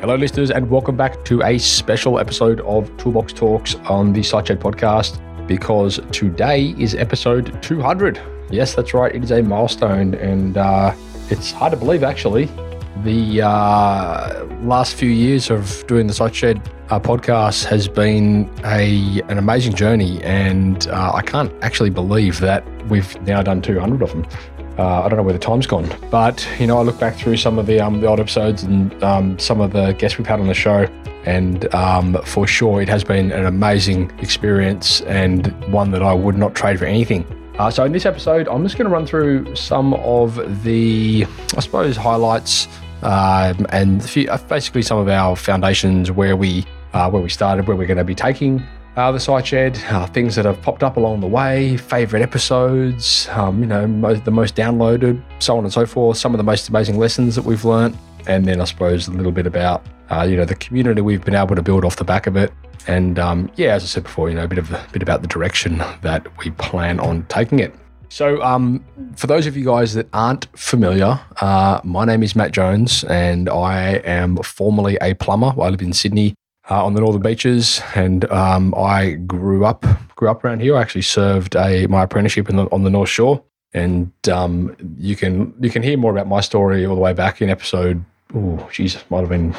Hello, listeners, and welcome back to a special episode of Toolbox Talks on the Siteshed podcast, because today is episode 200. Yes, that's right. It is a milestone, and it's hard to believe, actually. The last few years of doing the Siteshed podcast has been an amazing journey, and I can't actually believe that we've now done 200 of them. I don't know where the time's gone, but I look back through some of the old episodes and some of the guests we've had on the show, and for sure it has been an amazing experience and one that I would not trade for anything. So in this episode, I'm just going to run through some of the, I suppose, highlights and basically some of our foundations, where we started, where we're going to be taking the Siteshed, things that have popped up along the way, favorite episodes, the most downloaded, so on and so forth, some of the most amazing lessons that we've learned, and then I suppose a little bit about, the community we've been able to build off the back of it. And as I said before, a bit about the direction that we plan on taking it. So for those of you guys that aren't familiar, my name is Matt Jones, and I am formerly a plumber. I live in Sydney, on the northern beaches, and I grew up around here. I actually served my apprenticeship on the North Shore, and you can hear more about my story all the way back in episode. Might have been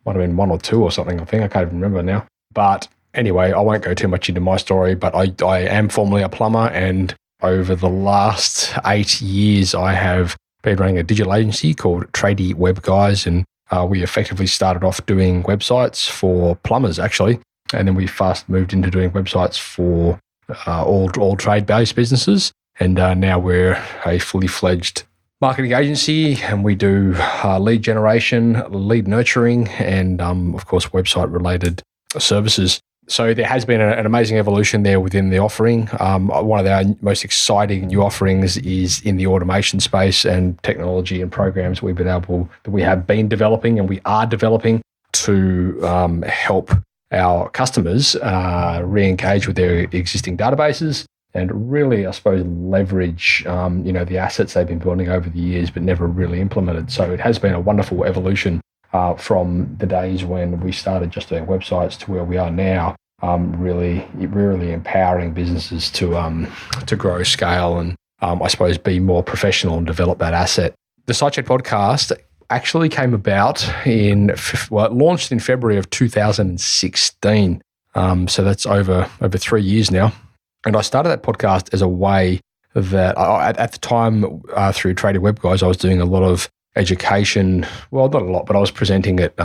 1 or 2 or something. I think I can't even remember now. But anyway, I won't go too much into my story. But I am formerly a plumber, and over the last 8 years, I have been running a digital agency called Tradie Web Guys, and we effectively started off doing websites for plumbers, actually, and then we fast moved into doing websites for all trade-based businesses. And now we're a fully fledged marketing agency, and we do lead generation, lead nurturing, and of course, website-related services. So there has been an amazing evolution there within the offering. One of our most exciting new offerings is in the automation space and technology and programs that we have been developing and we are developing to help our customers re-engage with their existing databases and really, I suppose, leverage the assets they've been building over the years but never really implemented. So it has been a wonderful evolution from the days when we started just doing websites to where we are now, really empowering businesses to grow, scale, and I suppose be more professional and develop that asset. The Siteshed podcast actually came about it launched in February of 2016. So that's over 3 years now. And I started that podcast as a way that at the time through Tradie Web Guys, I was doing a lot of education. Well, not a lot, but I was presenting at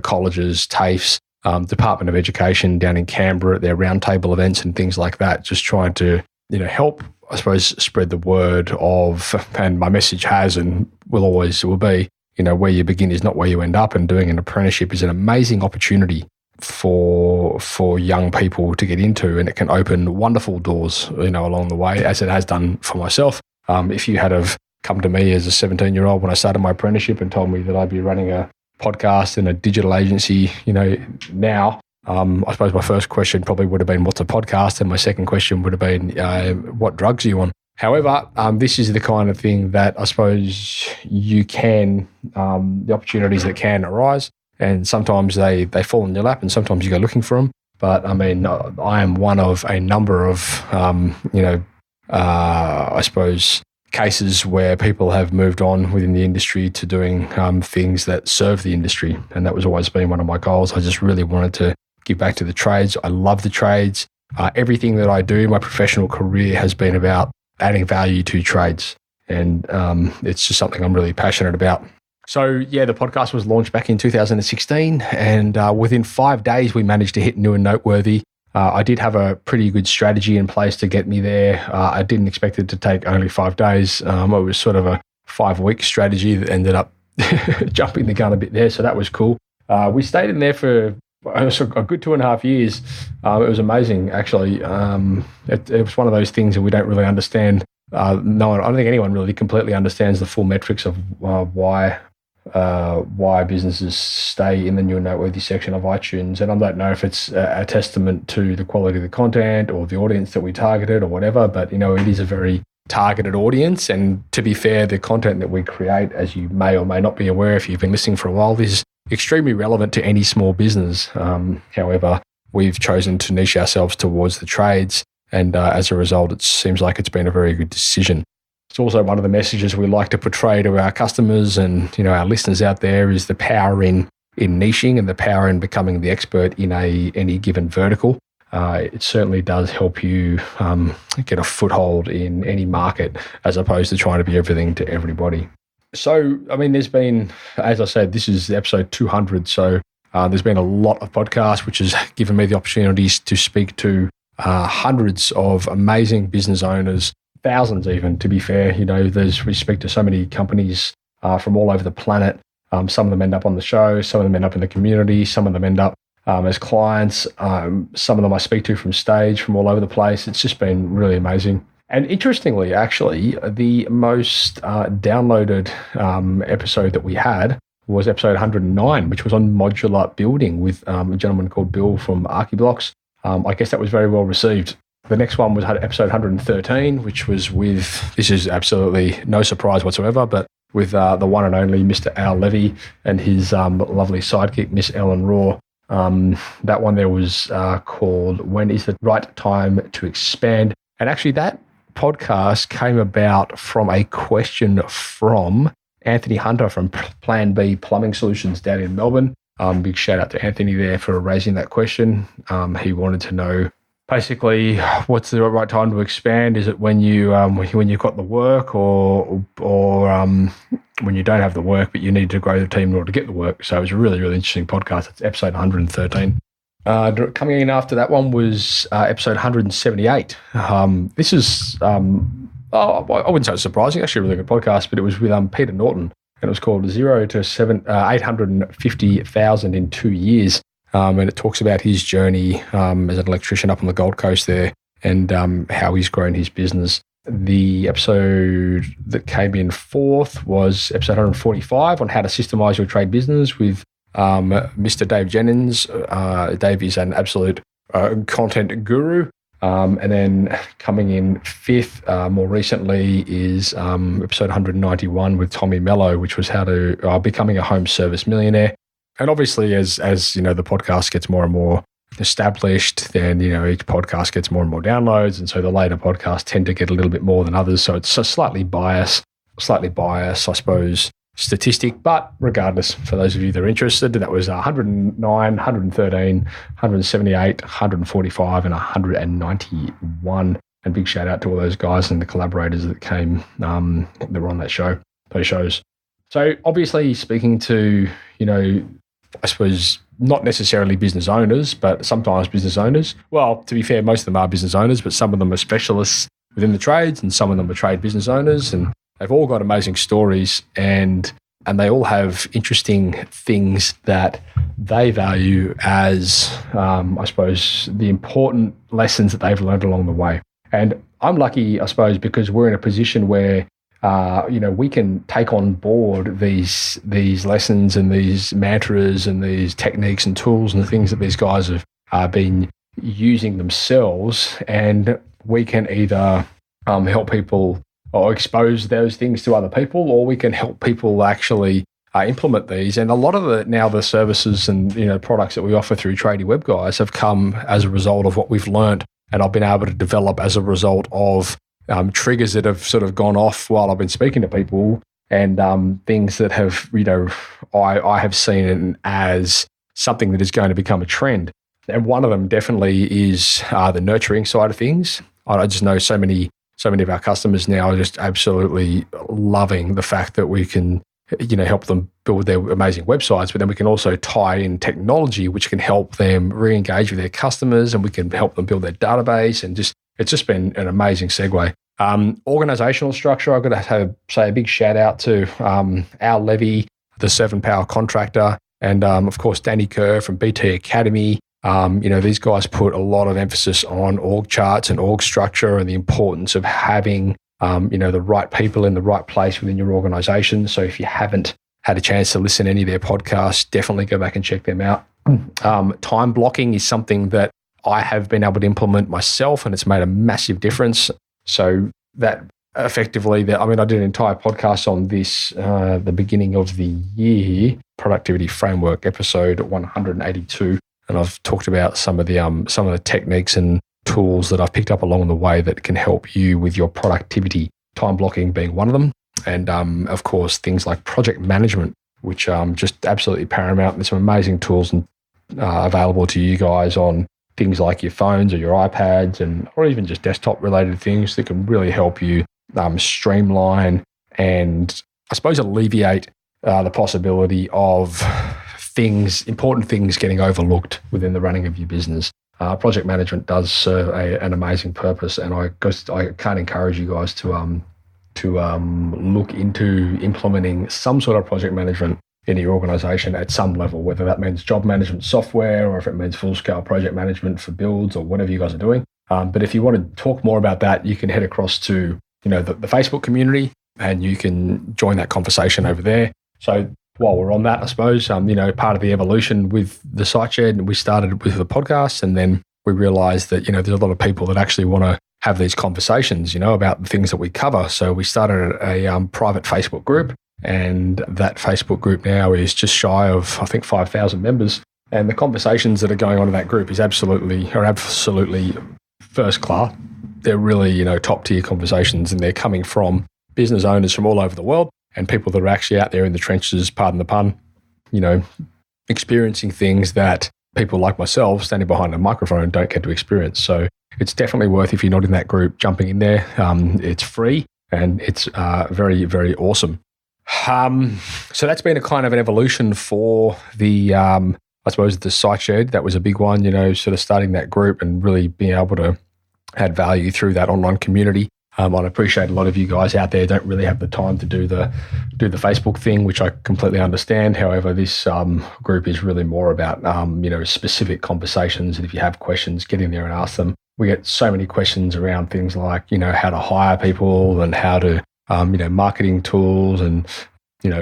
colleges, TAFEs, Department of Education down in Canberra at their roundtable events and things like that, just trying to help, I suppose, spread the word of, and my message has and will be, where you begin is not where you end up, and doing an apprenticeship is an amazing opportunity for young people to get into, and it can open wonderful doors along the way, as it has done for myself. If you had have come to me as a 17-year-old when I started my apprenticeship and told me that I'd be running a podcast and a digital agency, now, I suppose my first question probably would have been, what's a podcast? And my second question would have been, what drugs are you on? However, this is the kind of thing that I suppose you can, the opportunities that can arise, and sometimes they fall in your lap and sometimes you go looking for them. But I mean, I am one of a number of, I suppose, cases where people have moved on within the industry to doing things that serve the industry. And that was always been one of my goals. I just really wanted to give back to the trades. I love the trades. Everything that I do, my professional career has been about adding value to trades. And it's just something I'm really passionate about. So yeah, the podcast was launched back in 2016. And within 5 days, we managed to hit new and noteworthy. I did have a pretty good strategy in place to get me there. I didn't expect it to take only 5 days. It was sort of a 5-week strategy that ended up jumping the gun a bit there. So that was cool. We stayed in there for a good 2.5 years. It was amazing, actually. It was one of those things that we don't really understand. I don't think anyone really completely understands the full metrics of why businesses stay in the new and noteworthy section of iTunes. And I don't know if it's a testament to the quality of the content or the audience that we targeted or whatever, but it is a very targeted audience. And to be fair, the content that we create, as you may or may not be aware if you've been listening for a while, is extremely relevant to any small business. However, we've chosen to niche ourselves towards the trades, and as a result, it seems like it's been a very good decision. It's also one of the messages we like to portray to our customers and our listeners out there is the power in niching and the power in becoming the expert in any given vertical. It certainly does help you get a foothold in any market as opposed to trying to be everything to everybody. So, there's been, as I said, this is episode 200. So there's been a lot of podcasts, which has given me the opportunities to speak to hundreds of amazing business owners, thousands even, to be fair. We speak to so many companies from all over the planet. Some of them end up on the show, some of them end up in the community, some of them end up as clients. Some of them I speak to from stage, from all over the place. It's just been really amazing. And interestingly, actually, the most downloaded episode that we had was episode 109, which was on modular building with a gentleman called Bill from Archiblox. I guess that was very well received. The next one was episode 113, which was with, this is absolutely no surprise whatsoever, but with the one and only Mr. Al Levi and his lovely sidekick, Miss Ellen Rohr. That one there was called When is the Right Time to Expand? And actually that podcast came about from a question from Anthony Hunter from Plan B Plumbing Solutions down in Melbourne. Big shout out to Anthony there for raising that question. He wanted to know basically what's the right time to expand. Is it when you've got the work, or when you don't have the work but you need to grow the team in order to get the work? So it was a really, really interesting podcast. It's episode 113. Coming in after that one was episode 178. This is I wouldn't say it's surprising, actually a really good podcast, but it was with Peter Norton, and it was called 0 to 850,000 in 2 years. And it talks about his journey as an electrician up on the Gold Coast there, and how he's grown his business. The episode that came in fourth was episode 145 on how to systemise your trade business with Mr. Dave Jenyns. Dave is an absolute content guru. And then coming in fifth, more recently, is episode 191 with Tommy Mello, which was how to becoming a home service millionaire. And obviously, as the podcast gets more and more established, then each podcast gets more and more downloads, and so the later podcasts tend to get a little bit more than others. So it's a slightly biased, I suppose, statistic. But regardless, for those of you that are interested, that was 109, 113, 178, 145, and 191. And big shout out to all those guys and the collaborators that came that were on that show, those shows. So obviously, speaking to I suppose not necessarily business owners, but sometimes business owners. Well, to be fair, most of them are business owners, but some of them are specialists within the trades, and some of them are trade business owners, and they've all got amazing stories, and they all have interesting things that they value as, I suppose, the important lessons that they've learned along the way. And I'm lucky, I suppose, because we're in a position where we can take on board these lessons and these mantras and these techniques and tools and the things that these guys have been using themselves, and we can either help people or expose those things to other people, or we can help people actually implement these. And a lot of the services and products that we offer through Tradie Web Guys have come as a result of what we've learned, and I've been able to develop as a result of triggers that have sort of gone off while I've been speaking to people, and things that have, I have seen as something that is going to become a trend. And one of them definitely is the nurturing side of things. I just know so many of our customers now are just absolutely loving the fact that we can, help them build their amazing websites, but then we can also tie in technology, which can help them re-engage with their customers, and we can help them build their database, and it's just been an amazing segue. Organizational structure, I've got to say a big shout out to Al Levy, the 7-Power contractor, and of course, Danny Kerr from BT Academy. These guys put a lot of emphasis on org charts and org structure and the importance of having, the right people in the right place within your organization. So if you haven't had a chance to listen to any of their podcasts, definitely go back and check them out. Time blocking is something that I have been able to implement myself, and it's made a massive difference. So that effectively, I did an entire podcast on this the beginning of the year, Productivity Framework, episode 182. And I've talked about some of the techniques and tools that I've picked up along the way that can help you with your productivity, time blocking being one of them. And of course, things like project management, which just absolutely paramount. There's some amazing tools available to you guys on things like your phones or your iPads or even just desktop related things that can really help you streamline and I suppose alleviate the possibility of important things getting overlooked within the running of your business. Project management does serve an amazing purpose, and I can't encourage you guys to look into implementing some sort of project management in your organization at some level, whether that means job management software or if it means full-scale project management for builds or whatever you guys are doing. But if you want to talk more about that, you can head across to the Facebook community and you can join that conversation over there. So while we're on that, I suppose, part of the evolution with the site shed, we started with the podcast, and then we realized that, there's a lot of people that actually want to have these conversations, about the things that we cover. So we started a private Facebook group, and that Facebook group now is just shy of, I think, 5,000 members. And the conversations that are going on in that group are absolutely first class. They're really, top tier conversations, and they're coming from business owners from all over the world and people that are actually out there in the trenches, pardon the pun, experiencing things that people like myself standing behind a microphone don't get to experience. So it's definitely worth, if you're not in that group, jumping in there. It's free and it's very, very awesome. So that's been a kind of an evolution for the, I suppose, the site shed. That was a big one, sort of starting that group and really being able to add value through that online community. I appreciate a lot of you guys out there don't really have the time to do the Facebook thing, which I completely understand. However, this group is really more about specific conversations, and if you have questions, get in there and ask them. We get so many questions around things like how to hire people and how to marketing tools and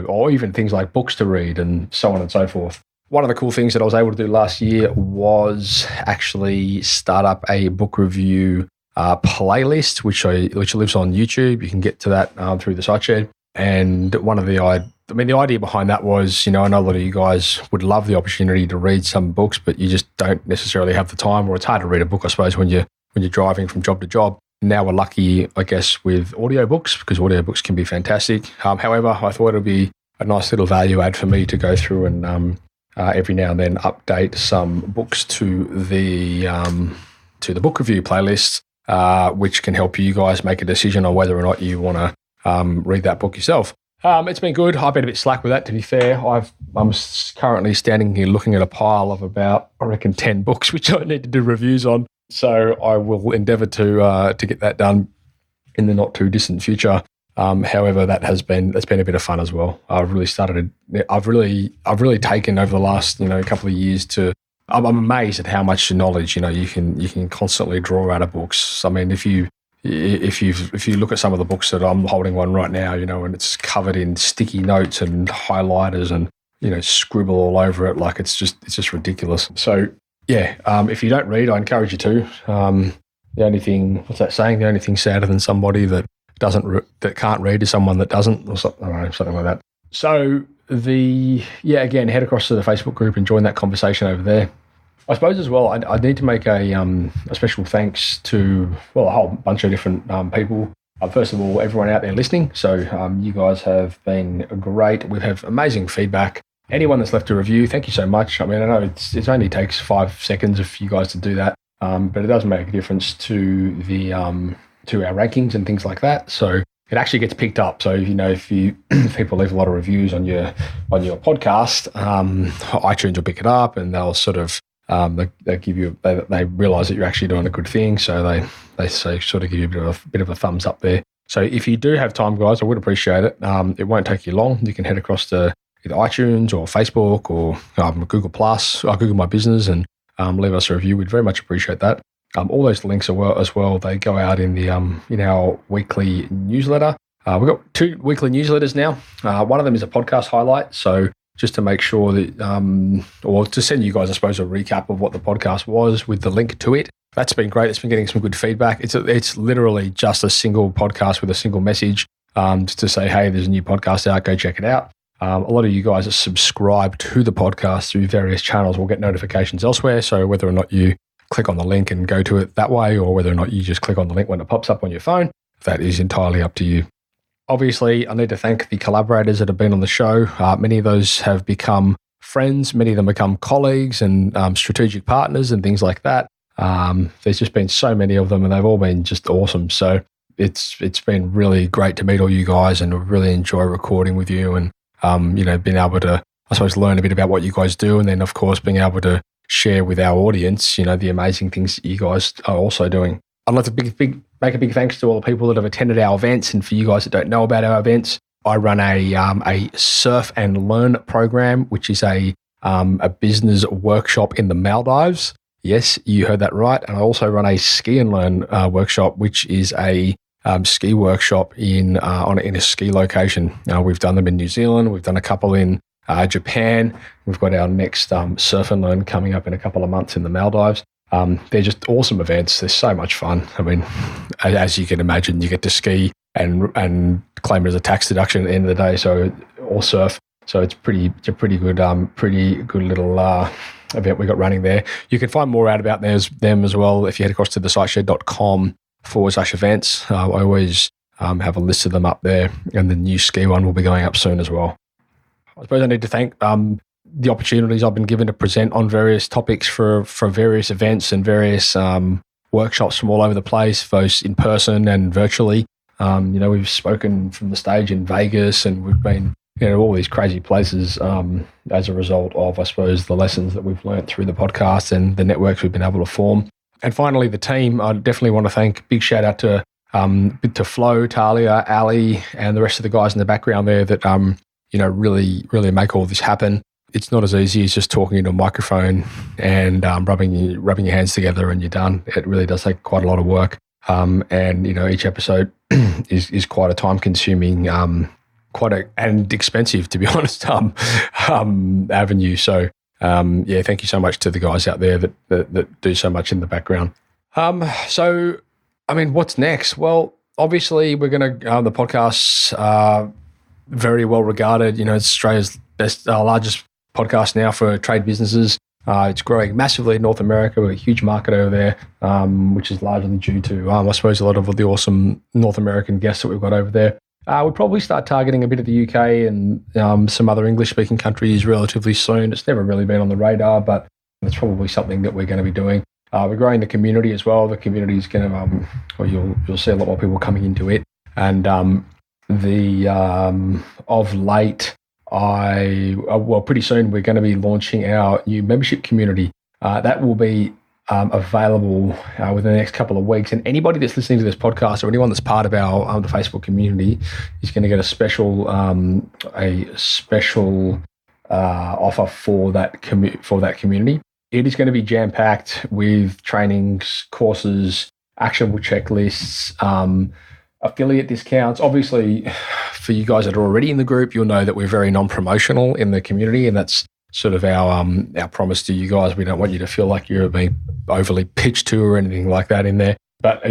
or even things like books to read and so on and so forth. One of the cool things that I was able to do last year was actually start up a book review playlist, which lives on YouTube. You can get to that through the site shed. And the idea behind that was, I know a lot of you guys would love the opportunity to read some books, but you just don't necessarily have the time, or it's hard to read a book, I suppose, when you're driving from job to job. Now we're lucky, I guess, with audiobooks, because audiobooks can be fantastic. However, I thought it would be a nice little value add for me to go through and every now and then update some books to the book review playlist, which can help you guys make a decision on whether or not you want to read that book yourself. It's been good. I've been a bit slack with that, to be fair. I'm currently standing here looking at a pile of about, I reckon, 10 books, which I need to do reviews on. So I will endeavour to get that done in the not too distant future. However, that's been a bit of fun as well. I've really taken over the last couple of years to. I'm amazed at how much knowledge you can constantly draw out of books. I mean, if you look at some of the books that I'm holding one right now, and it's covered in sticky notes and highlighters and scribble all over it, like it's just ridiculous. So yeah, if you don't read, I encourage you to. The only thing, what's that saying? The only thing sadder than somebody that can't read is someone that doesn't, or something, I don't know, something like that. So again, head across to the Facebook group and join that conversation over there. I suppose as well, I need to make a special thanks to, a whole bunch of different people. First of all, everyone out there listening. So you guys have been great. We've had amazing feedback. Anyone that's left a review, thank you so much. I mean, I know it only takes 5 seconds for you guys to do that, but it does make a difference to the to our rankings and things like that. So it actually gets picked up. So if people leave a lot of reviews on your podcast, iTunes will pick it up, and they'll sort of they give you they realize that you're actually doing a good thing. So they sort of give you a bit of a thumbs up there. So if you do have time, guys, I would appreciate it. It won't take you long. You can head across to either iTunes or Facebook or Google Plus, or Google My Business, and leave us a review. We'd very much appreciate that. All those links as well. They go out in the in our weekly newsletter. We've got 2 weekly newsletters now. One of them is a podcast highlight. So just to make sure that, or to send you guys, I suppose, a recap of what the podcast was with the link to it. That's been great. It's been getting some good feedback. It's literally just a single podcast with a single message, just to say, hey, there's a new podcast out. Go check it out. A lot of you guys that subscribe to the podcast through various channels will get notifications elsewhere. So whether or not you click on the link and go to it that way, or whether or not you just click on the link when it pops up on your phone, that is entirely up to you. Obviously, I need to thank the collaborators that have been on the show. Many of those have become friends. Many of them become colleagues and strategic partners and things like that. There's just been so many of them, and they've all been just awesome. So it's been really great to meet all you guys, and really enjoy recording with you, and being able to, I suppose, learn a bit about what you guys do, and then of course being able to share with our audience, the amazing things that you guys are also doing. I'd like to make a big thanks to all the people that have attended our events, and for you guys that don't know about our events, I run a surf and learn program, which is a business workshop in the Maldives. Yes, you heard that right. And I also run a ski and learn workshop, which is a ski workshop in a ski location. We've done them in New Zealand. We've done a couple in Japan. We've got our next surf and learn coming up in a couple of months in the Maldives. They're just awesome events. They're so much fun. I mean, as you can imagine, you get to ski and claim it as a tax deduction at the end of the day, or surf. So it's a pretty good little event we got running there. You can find more out about them as well if you head across to thesiteshed.com/events. I always have a list of them up there, and the new ski one will be going up soon as well. I suppose I need to thank the opportunities I've been given to present on various topics for various events and various workshops from all over the place, both in person and virtually. We've spoken from the stage in Vegas, and we've been all these crazy places as a result of, I suppose, the lessons that we've learned through the podcast and the networks we've been able to form. And finally, the team. I definitely want to thank, big shout out to Flo, Talia, Ali, and the rest of the guys in the background there that really make all this happen. It's not as easy as just talking into a microphone and rubbing your hands together and you're done. It really does take quite a lot of work. And each episode is quite a time-consuming, and expensive, to be honest, avenue. So, thank you so much to the guys out there that do so much in the background. What's next? Well, obviously, we're going to the podcast's very well regarded. It's Australia's largest podcast now for trade businesses. It's growing massively in North America. We're a huge market over there, which is largely due to, I suppose, a lot of the awesome North American guests that we've got over there. We'll probably start targeting a bit of the UK and some other English-speaking countries relatively soon. It's never really been on the radar, but it's probably something that we're going to be doing. We're growing the community as well. The community is going to, you'll see a lot more people coming into it. And of late, pretty soon we're going to be launching our new membership community. That will be available within the next couple of weeks. And anybody that's listening to this podcast, or anyone that's part of our the Facebook community, is going to get a special offer for that community. It is going to be jam-packed with trainings, courses, actionable checklists, affiliate discounts. Obviously, for you guys that are already in the group, you'll know that we're very non-promotional in the community, and that's sort of our promise to you guys. We don't want you to feel like you're being overly pitched to or anything like that in there. But,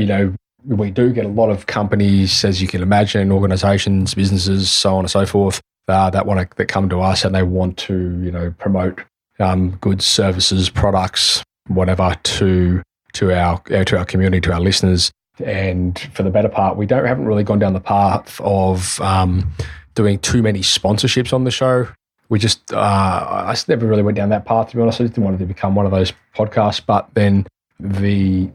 we do get a lot of companies, as you can imagine, organizations, businesses, so on and so forth, that come to us and they want to, promote goods, services, products, whatever to our community, to our listeners. And for the better part, we haven't really gone down the path of doing too many sponsorships on the show. We just, I just never really went down that path, to be honest. I didn't want it to become one of those podcasts. But then this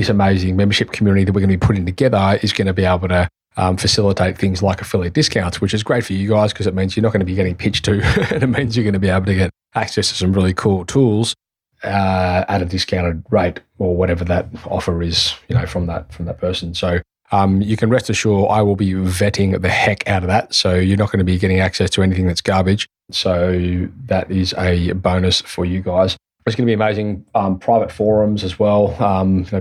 amazing membership community that we're going to be putting together is going to be able to facilitate things like affiliate discounts, which is great for you guys because it means you're not going to be getting pitched to, and it means you're going to be able to get access to some really cool tools at a discounted rate, or whatever that offer is, from that person. So you can rest assured I will be vetting the heck out of that. So you're not going to be getting access to anything that's garbage. So that is a bonus for you guys. It's going to be amazing. Private forums as well,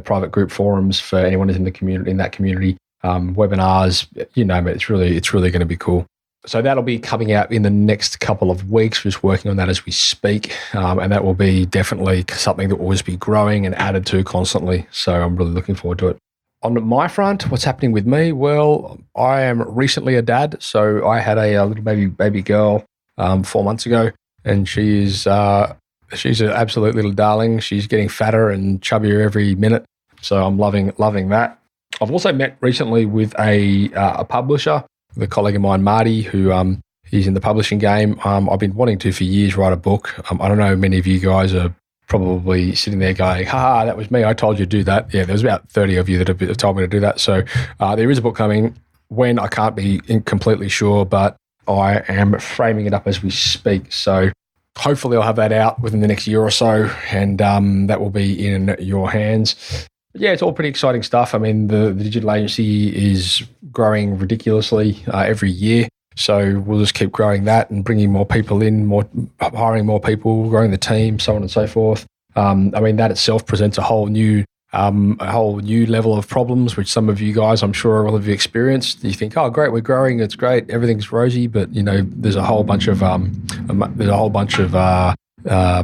private group forums for anyone who's in the community, in that community, webinars, you name it. It's really going to be cool. So that'll be coming out in the next couple of weeks. We're just working on that as we speak. And that will be definitely something that will always be growing and added to constantly. So I'm really looking forward to it. On my front, what's happening with me? Well, I am recently a dad, so I had a little baby girl 4 months ago, and she's an absolute little darling. She's getting fatter and chubbier every minute, so I'm loving that. I've also met recently with a publisher, with a colleague of mine, Marty, who he's in the publishing game. I've been wanting to for years write a book. I don't know, many of you guys are probably sitting there going, ha, that was me. I told you to do that. Yeah, there's about 30 of you that have told me to do that. So there is a book coming. When, I can't be completely sure, but I am framing it up as we speak. So hopefully I'll have that out within the next year or so, and that will be in your hands. But yeah, it's all pretty exciting stuff. I mean, the digital agency is growing ridiculously every year. So we'll just keep growing that and bringing more people in, hiring more people, growing the team, so on and so forth. I mean, that itself presents a whole new level of problems, which some of you guys, I'm sure, will have experienced. You think, oh, great, we're growing, it's great, everything's rosy, but there's a whole bunch of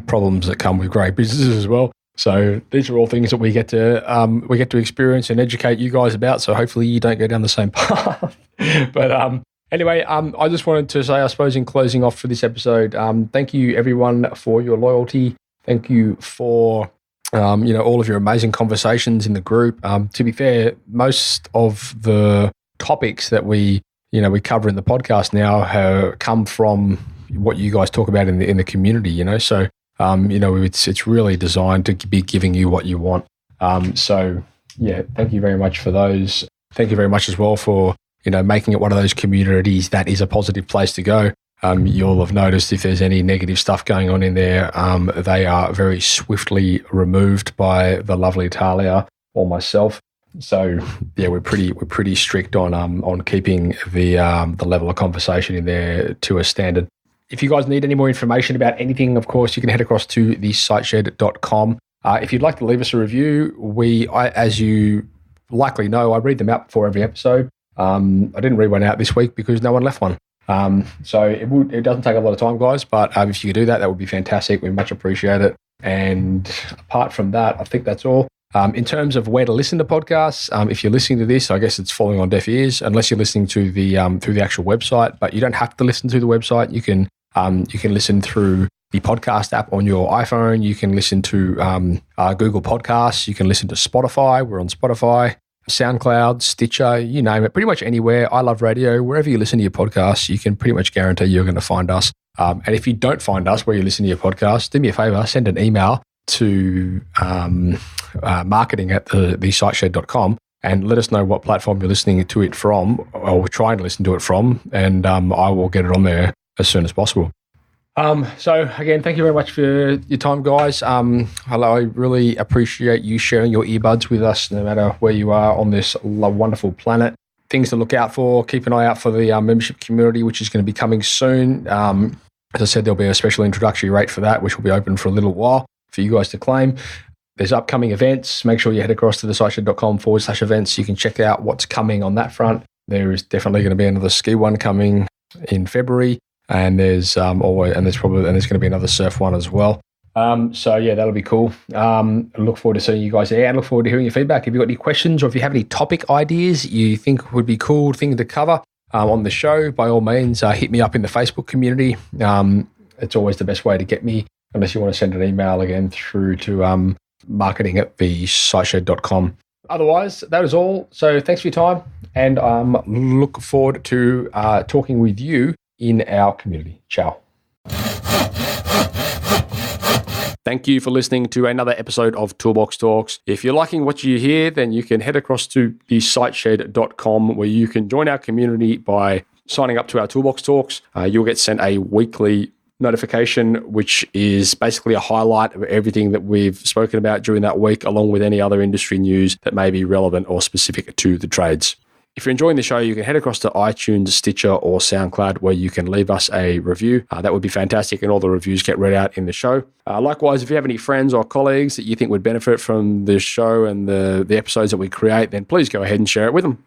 problems that come with great businesses as well. So these are all things that we get to experience and educate you guys about. So hopefully you don't go down the same path. But anyway, I just wanted to say, I suppose, in closing off for this episode, thank you everyone for your loyalty. Thank you for all of your amazing conversations in the group. To be fair, most of the topics that we cover in the podcast now have come from what you guys talk about in the community. So it's really designed to be giving you what you want. So yeah, thank you very much for those. Thank you very much as well for making it one of those communities that is a positive place to go. You'll have noticed if there's any negative stuff going on in there, they are very swiftly removed by the lovely Talia or myself. So yeah, we're pretty strict on keeping the level of conversation in there to a standard. If you guys need any more information about anything, of course, you can head across to thesiteshed.com. If you'd like to leave us a review, as you likely know, I read them out before every episode. I didn't read one out this week because no one left one. So it doesn't take a lot of time, guys, but if you could do that, that would be fantastic. We much appreciate it. And apart from that, I think that's all. In terms of where to listen to podcasts, if you're listening to this, I guess it's falling on deaf ears unless you're listening to the through the actual website. But you don't have to listen to the website. You can listen through the podcast app on your iPhone. You can listen to Google Podcasts. You can listen to Spotify. We're on Spotify, SoundCloud, Stitcher, you name it. Pretty much anywhere. I Love Radio. Wherever you listen to your podcasts, you can pretty much guarantee you're going to find us. And if you don't find us where you listen to your podcast, do me a favor, send an email to marketing@thesiteshed.com and let us know what platform you're listening to it from, or trying to listen to it from, and I will get it on there as soon as possible. So again, thank you very much for your time, guys. Hello, I really appreciate you sharing your earbuds with us, no matter where you are on this wonderful planet. Things to look out for, keep an eye out for the membership community, which is going to be coming soon. As I said, there'll be a special introductory rate for that, which will be open for a little while for you guys to claim. There's upcoming events. Make sure you head across to thesiteshed.com/events. You can check out what's coming on that front. There is definitely going to be another ski one coming in February. And there's going to be another surf one as well. So yeah, that'll be cool. I look forward to seeing you guys there, and look forward to hearing your feedback. If you've got any questions, or if you have any topic ideas you think would be cool thing to cover on the show, by all means, hit me up in the Facebook community. It's always the best way to get me, unless you want to send an email again through to marketing@thesiteshed.com. Otherwise, that is all. So thanks for your time, and look forward to talking with you in our community. Ciao. Thank you for listening to another episode of Toolbox Talks. If you're liking what you hear, then you can head across to thesiteshed.com, where you can join our community by signing up to our Toolbox Talks. You'll get sent a weekly notification, which is basically a highlight of everything that we've spoken about during that week, along with any other industry news that may be relevant or specific to the trades. If you're enjoying the show, you can head across to iTunes, Stitcher, or SoundCloud, where you can leave us a review. That would be fantastic, and all the reviews get read out in the show. Likewise, if you have any friends or colleagues that you think would benefit from the show and the episodes that we create, then please go ahead and share it with them.